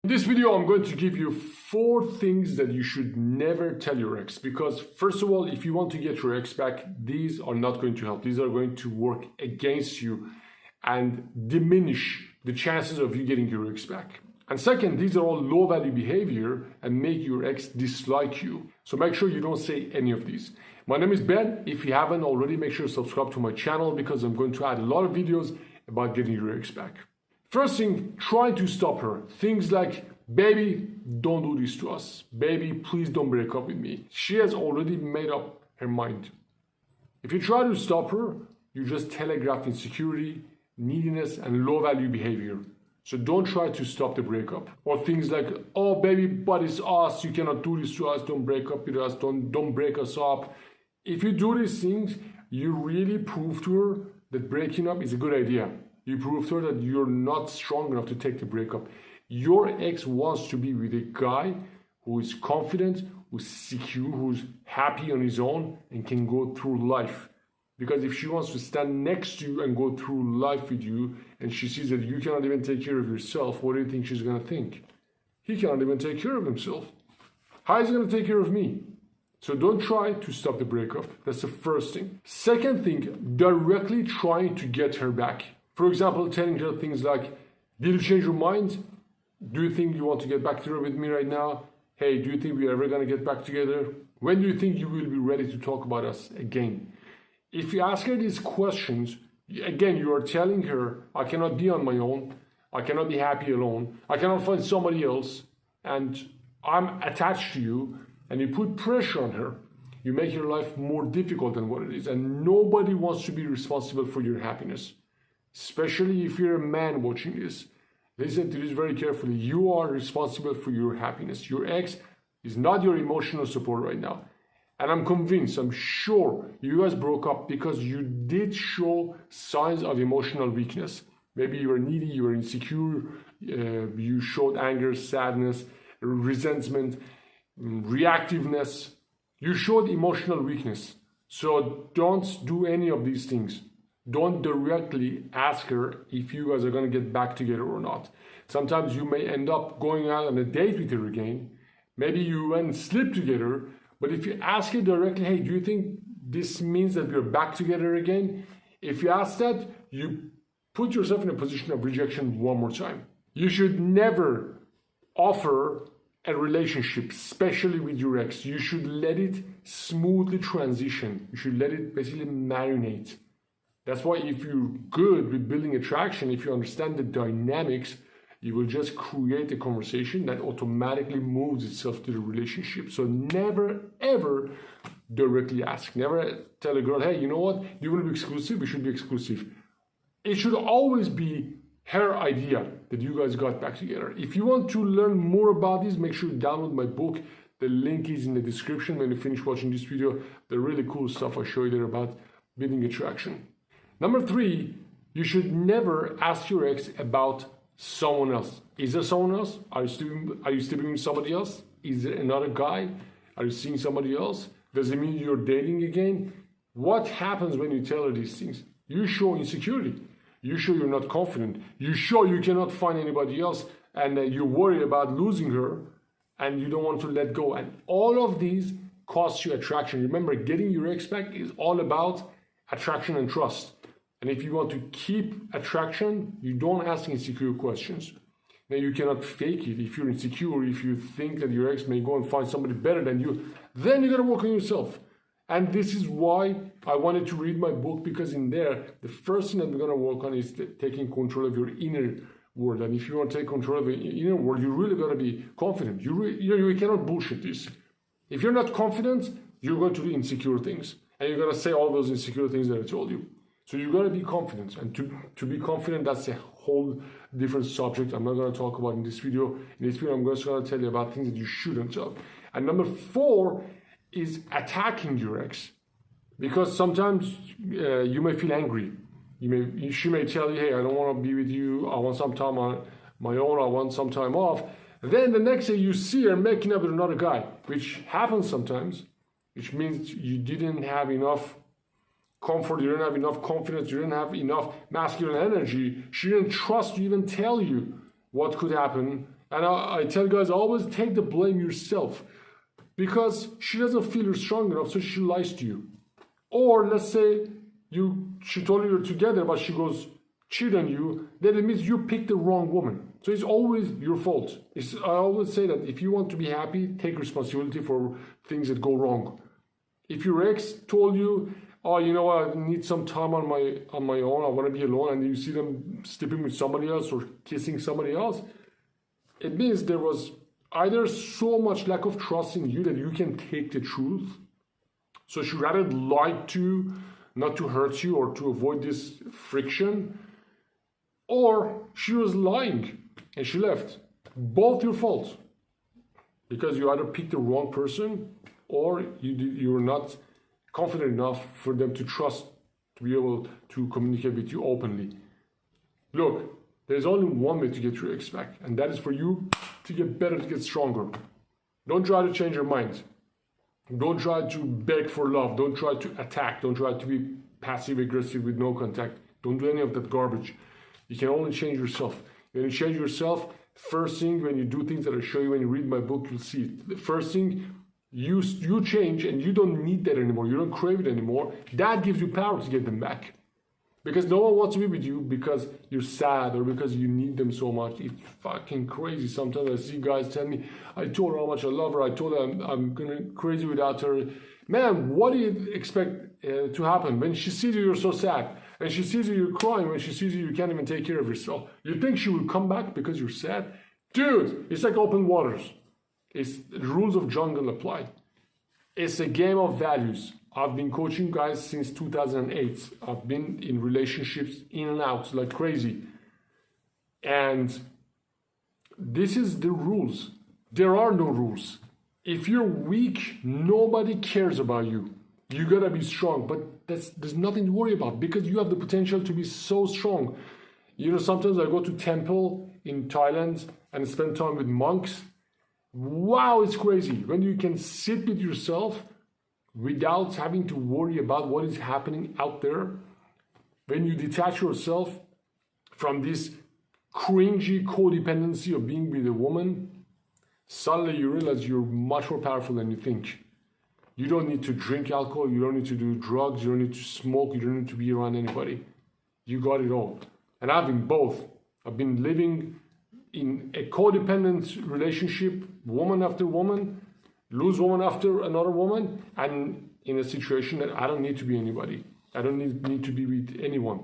In this video, I'm going to give you 4 things that you should never tell your ex, because first of all, if you want to get your ex back, these are not going to help. These are going to work against you and diminish the chances of you getting your ex back. And second, these are all low value behavior and make your ex dislike you. So make sure you don't say any of these. My name is Ben. If you haven't already, make sure to subscribe to my channel because I'm going to add a lot of videos about getting your ex back. First thing, try to stop her. Things like, baby, don't do this to us. Baby, please don't break up with me. She has already made up her mind. If you try to stop her, you just telegraph insecurity, neediness, and low value behavior. So don't try to stop the breakup. Or things like, oh baby, but it's us, you cannot do this to us, don't break up with us, don't break us up. If you do these things, you really prove to her that breaking up is a good idea. You prove to her that you're not strong enough to take the breakup. Your ex wants to be with a guy who is confident, who's secure, who's happy on his own and can go through life. Because if she wants to stand next to you and go through life with you and she sees that you cannot even take care of yourself, what do you think she's going to think? He cannot even take care of himself. How is he going to take care of me? So don't try to stop the breakup. That's the first thing. Second thing, directly trying to get her back. For example, telling her things like, did you change your mind? Do you think you want to get back together with me right now? Hey, do you think we're ever going to get back together? When do you think you will be ready to talk about us again? If you ask her these questions, again, you are telling her, I cannot be on my own. I cannot be happy alone. I cannot find somebody else. And I'm attached to you. And you put pressure on her. You make your life more difficult than what it is. And nobody wants to be responsible for your happiness. Especially if you're a man watching this. Listen to this very carefully. You are responsible for your happiness. Your ex is not your emotional support right now. And I'm convinced, I'm sure you guys broke up because you did show signs of emotional weakness. Maybe you were needy, you were insecure, you showed anger, sadness, resentment, reactiveness. You showed emotional weakness. So don't do any of these things. Don't directly ask her if you guys are going to get back together or not. Sometimes you may end up going out on a date with her again. Maybe you went and sleep together. But if you ask her directly, hey, do you think this means that we're back together again? If you ask that, you put yourself in a position of rejection one more time. You should never offer a relationship, especially with your ex. You should let it smoothly transition. You should let it basically marinate. That's why if you're good with building attraction, if you understand the dynamics, you will just create a conversation that automatically moves itself to the relationship. So never, ever directly ask. Never tell a girl, hey, you know what? You want to be exclusive? We should be exclusive. It should always be her idea that you guys got back together. If you want to learn more about this, make sure you download my book. The link is in the description when you finish watching this video. The really cool stuff I show you there about building attraction. Number 3, you should never ask your ex about someone else. Is there someone else? Are you sleeping with somebody else? Is there another guy? Are you seeing somebody else? Does it mean you're dating again? What happens when you tell her these things? You show insecurity. You show you're not confident. You show you cannot find anybody else and you worry about losing her and you don't want to let go. And all of these cost you attraction. Remember, getting your ex back is all about attraction and trust. And if you want to keep attraction, you don't ask insecure questions. Now, you cannot fake it. If you're insecure, if you think that your ex may go and find somebody better than you, then you got to work on yourself. And this is why I wanted to read my book, because in there, the first thing that we're going to work on is taking control of your inner world. And if you want to take control of your inner world, you really got to be confident. You cannot bullshit this. If you're not confident, you're going to do insecure things. And you're going to say all those insecure things that I told you. So you got to be confident, and to be confident, that's a whole different subject I'm not going to talk about in this video. In this video, I'm just going to tell you about things that you shouldn't tell. And number 4 is attacking your ex, because sometimes you may feel angry. She may tell you, hey, I don't want to be with you. I want some time on my own. I want some time off. Then the next day you see her making up with another guy, which happens sometimes, which means you didn't have enough comfort, you didn't have enough confidence, you didn't have enough masculine energy. She didn't trust to even tell you what could happen And I tell guys, always take the blame yourself, because she doesn't feel you're strong enough, so she lies to you. Or let's say she told you you're together, but she goes cheat on you, then it means you picked the wrong woman. So it's always your fault. I always say that if you want to be happy, take responsibility for things that go wrong. If your ex told you, oh, you know what, I need some time on my own, I want to be alone, and you see them sleeping with somebody else or kissing somebody else, it means there was either so much lack of trust in you that you can take the truth. So she rather lied to you, not to hurt you or to avoid this friction, or she was lying and she left. Both your fault, because you either picked the wrong person or you were not confident enough for them to trust to be able to communicate with you openly. Look, there's only one way to get your ex back, and that is for you to get better, to get stronger. Don't try to change your mind. Don't try to beg for love. Don't try to attack. Don't try to be passive aggressive with no contact. Don't do any of that garbage. You can only change yourself. When you change yourself, first thing, when you do things that I show you when you read my book, you'll see it. The first thing, you change and you don't need that anymore. You don't crave it anymore. That gives you power to get them back. Because no one wants to be with you because you're sad or because you need them so much. It's fucking crazy. Sometimes I see guys tell me, I told her how much I love her. I told her I'm gonna crazy without her. Man, what do you expect to happen? When she sees you, you're so sad. And she sees you, you're crying. When she sees you, you can't even take care of yourself. You think she will come back because you're sad? Dude, it's like open waters. It's the rules of jungle apply. It's a game of values. I've been coaching guys since 2008. I've been in relationships in and out like crazy. And this is the rules. There are no rules. If you're weak, nobody cares about you. You gotta be strong, but there's nothing to worry about because you have the potential to be so strong. You know, sometimes I go to temple in Thailand and spend time with monks. Wow, it's crazy. When you can sit with yourself without having to worry about what is happening out there, when you detach yourself from this cringy codependency of being with a woman, suddenly you realize you're much more powerful than you think. You don't need to drink alcohol, you don't need to do drugs, you don't need to smoke, you don't need to be around anybody. You got it all. And I've been both. I've been living in a codependent relationship, woman after woman, lose woman after another woman, and in a situation that I don't need to be anybody. I don't need to be with anyone.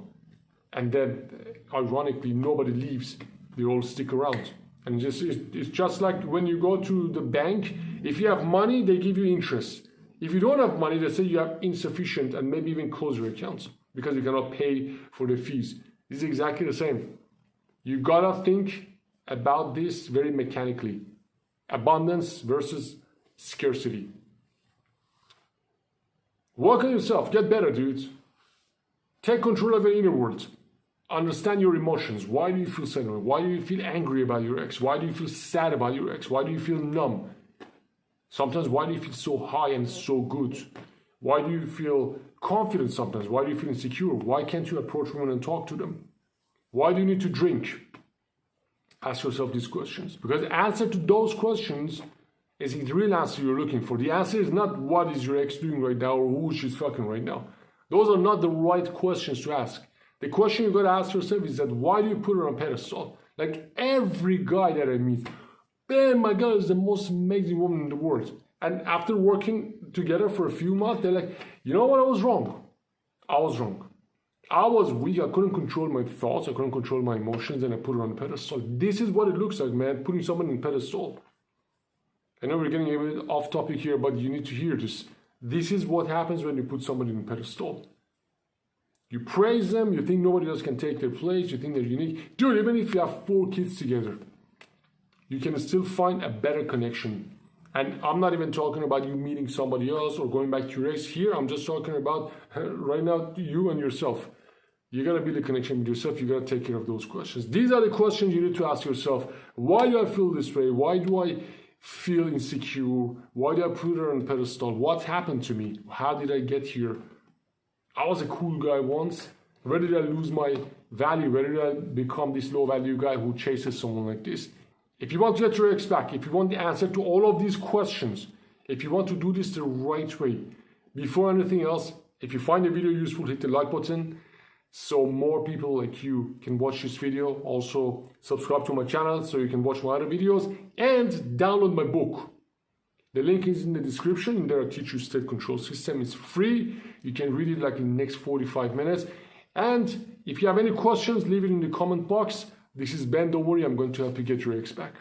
And then, ironically, nobody leaves. They all stick around. And it's just like when you go to the bank, if you have money, they give you interest. If you don't have money, they say you have insufficient and maybe even close your accounts because you cannot pay for the fees. It's exactly the same. You gotta think about this very mechanically. Abundance versus scarcity. Work on yourself. Get better, dudes. Take control of your inner world. Understand your emotions. Why do you feel sad? Why do you feel angry about your ex? Why do you feel sad about your ex? Why do you feel numb? Sometimes, why do you feel so high and so good? Why do you feel confident sometimes? Why do you feel insecure? Why can't you approach women and talk to them? Why do you need to drink? Ask yourself these questions. Because the answer to those questions is the real answer you're looking for. The answer is not what is your ex doing right now or who she's fucking right now. Those are not the right questions to ask. The question you gotta ask yourself is that why do you put her on pedestal? Like every guy that I meet, man, my girl is the most amazing woman in the world. And after working together for a few months, they're like, you know what, I was wrong. I was wrong. I was weak, I couldn't control my thoughts, I couldn't control my emotions, and I put her on a pedestal. This is what it looks like, man, putting someone on a pedestal. I know we're getting a bit off topic here, but you need to hear this. This is what happens when you put somebody on a pedestal. You praise them, you think nobody else can take their place, you think they're unique. Dude, even if you have 4 kids together, you can still find a better connection. And I'm not even talking about you meeting somebody else or going back to your ex. Here, I'm just talking about right now you and yourself. You gotta build a connection with yourself. You gotta take care of those questions. These are the questions you need to ask yourself. Why do I feel this way? Why do I feel insecure? Why do I put her on a pedestal? What happened to me? How did I get here? I was a cool guy once. Where did I lose my value? Where did I become this low value guy who chases someone like this? If you want to get your ex back, if you want the answer to all of these questions, if you want to do this the right way, before anything else, if you find the video useful, hit the like button so more people like you can watch this video. Also, subscribe to my channel so you can watch my other videos and download my book. The link is in the description. In there, I teach you state control system. It's free. You can read it like in the next 45 minutes. And if you have any questions, leave it in the comment box. This is Ben. Don't worry, I'm going to help you get your ex back.